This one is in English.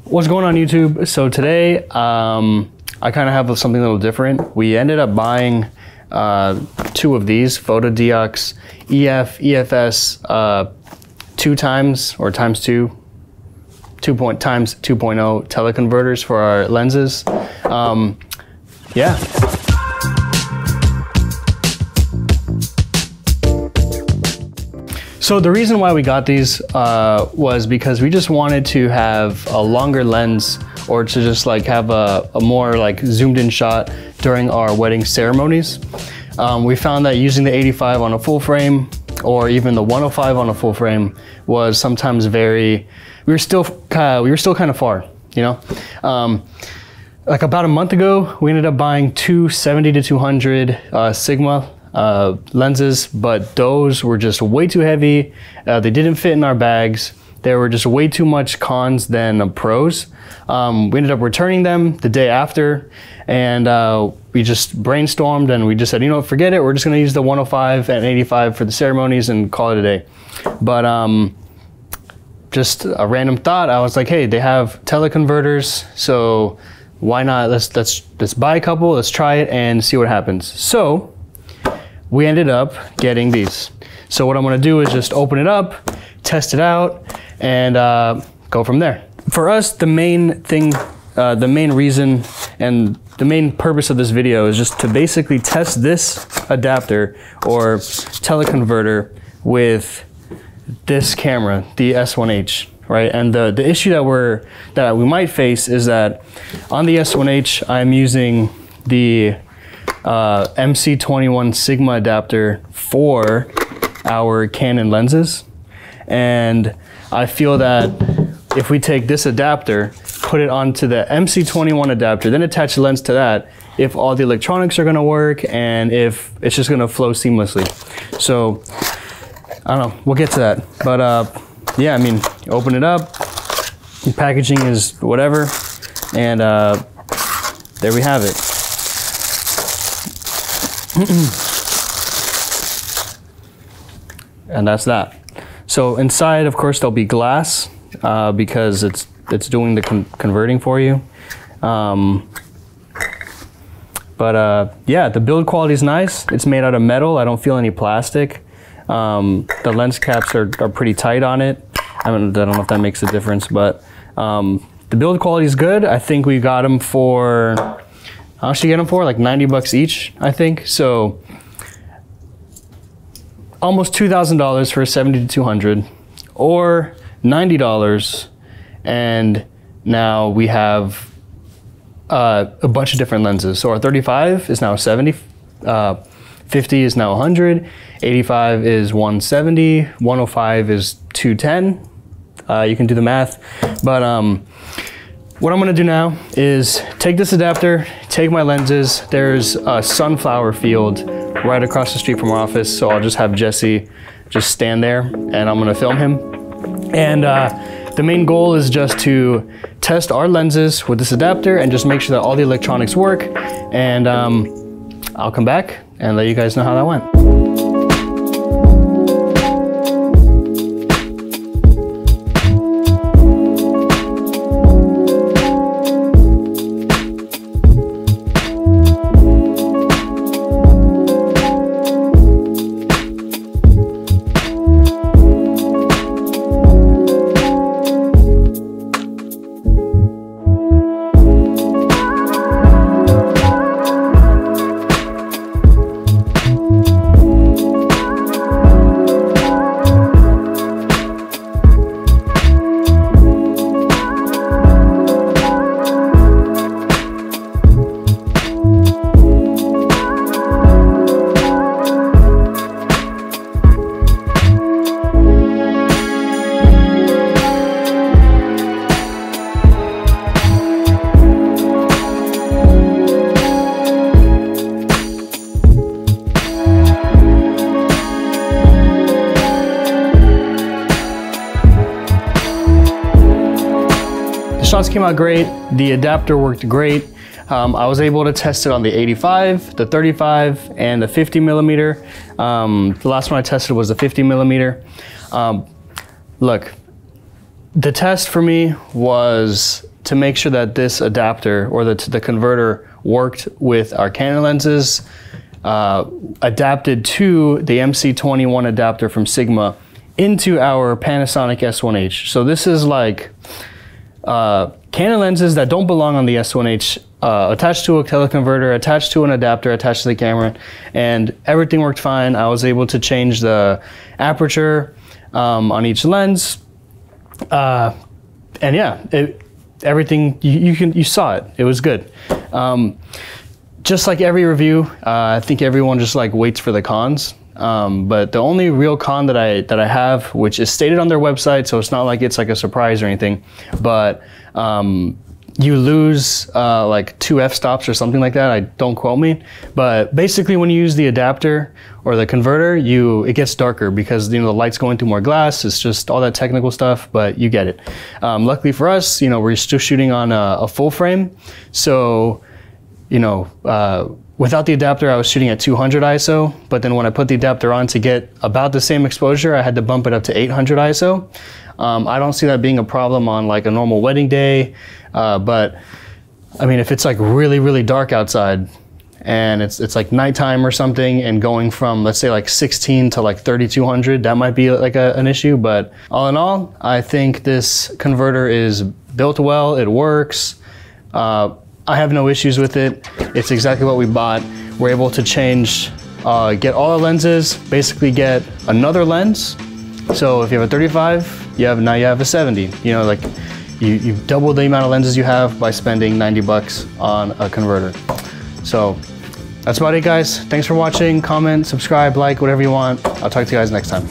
What's going on YouTube? So today I kind of have something a little different. We ended up buying two of these Fotodiox EFS 2 times or times 2 times 2.0 teleconverters for our lenses. Yeah. So the reason why we got these was because we just wanted to have a longer lens, or to just like have a more like zoomed in shot during our wedding ceremonies. We found that using the 85 on a full frame or even the 105 on a full frame was sometimes we were still kind of far, you know. Like about a month ago, we ended up buying two 70-200 Sigma lenses, but those were just way too heavy. They didn't fit in our bags. They were just way too much cons than pros. We ended up returning them the day after, and we just brainstormed and we just said, you know, forget it. We're just gonna use the 105 and 85 for the ceremonies and call it a day. But just a random thought, I was like, hey, they have teleconverters, so why not? Let's buy a couple, let's try it and see what happens. So we ended up getting these. So what I'm gonna do is just open it up, test it out, and go from there. For us, the main thing, the main reason and the main purpose of this video is just to basically test this adapter or teleconverter with this camera, the S1H, right? And the issue that we might face is that on the S1H, I'm using the MC21 Sigma adapter for our Canon lenses, and I feel that if we take this adapter, put it onto the MC21 adapter, then attach the lens to that, if all the electronics are going to work and if it's just going to flow seamlessly. So I don't know, we'll get to that, but yeah, I mean, open it up, the packaging is whatever, and there we have it. And that's that. So inside, of course, there'll be glass because it's doing the converting for you. Yeah, the build quality is nice. It's made out of metal. I don't feel any plastic. The lens caps are pretty tight on it. I don't know if that makes a difference, but the build quality is good. I think we got them for, how much did you get them for? Like 90 bucks each, I think. So almost $2,000 for a 70-200, or $90, and now we have a bunch of different lenses. So our 35 is now 70, 50 is now 100, 85 is 170, 105 is 210. You can do the math, but what I'm gonna do now is take this adapter, take my lenses. There's a sunflower field right across the street from our office, so I'll just have Jesse just stand there and I'm gonna film him. And the main goal is just to test our lenses with this adapter and just make sure that all the electronics work. And I'll come back and let you guys know how that went. shots came out great. The adapter worked great. I was able to test it on the 85, the 35, and the 50 millimeter. The last one I tested was the 50 millimeter. Look, the test for me was to make sure that this adapter or the converter worked with our Canon lenses, adapted to the MC21 adapter from Sigma into our Panasonic S1H. So this is like Canon lenses that don't belong on the S1H, attached to a teleconverter, attached to an adapter, attached to the camera, and everything worked fine. I was able to change the aperture on each lens, and yeah, everything, you saw it. It was good. Just like every review, I think everyone just like waits for the cons. But the only real con that I have, which is stated on their website, so it's not like it's like a surprise or anything, but you lose like 2 f-stops or something like that. Don't quote me, but basically when you use the adapter or the converter, it gets darker because the light's going through more glass. It's just all that technical stuff, but you get it. Luckily for us, we're still shooting on a full frame, so without the adapter, I was shooting at 200 ISO, but then when I put the adapter on to get about the same exposure, I had to bump it up to 800 ISO. I don't see that being a problem on like a normal wedding day, but I mean, if it's like really, really dark outside and it's like nighttime or something, and going from, let's say, like 16 to like 3200, that might be like an issue. But all in all, I think this converter is built well, it works. I have no issues with it. It's exactly what we bought. We're able to change, get all the lenses, basically get another lens. So if you have a 35, now you have a 70. Like you double the amount of lenses you have by spending 90 bucks on a converter. So that's about it, guys. Thanks for watching. Comment, subscribe, like, whatever you want. I'll talk to you guys next time.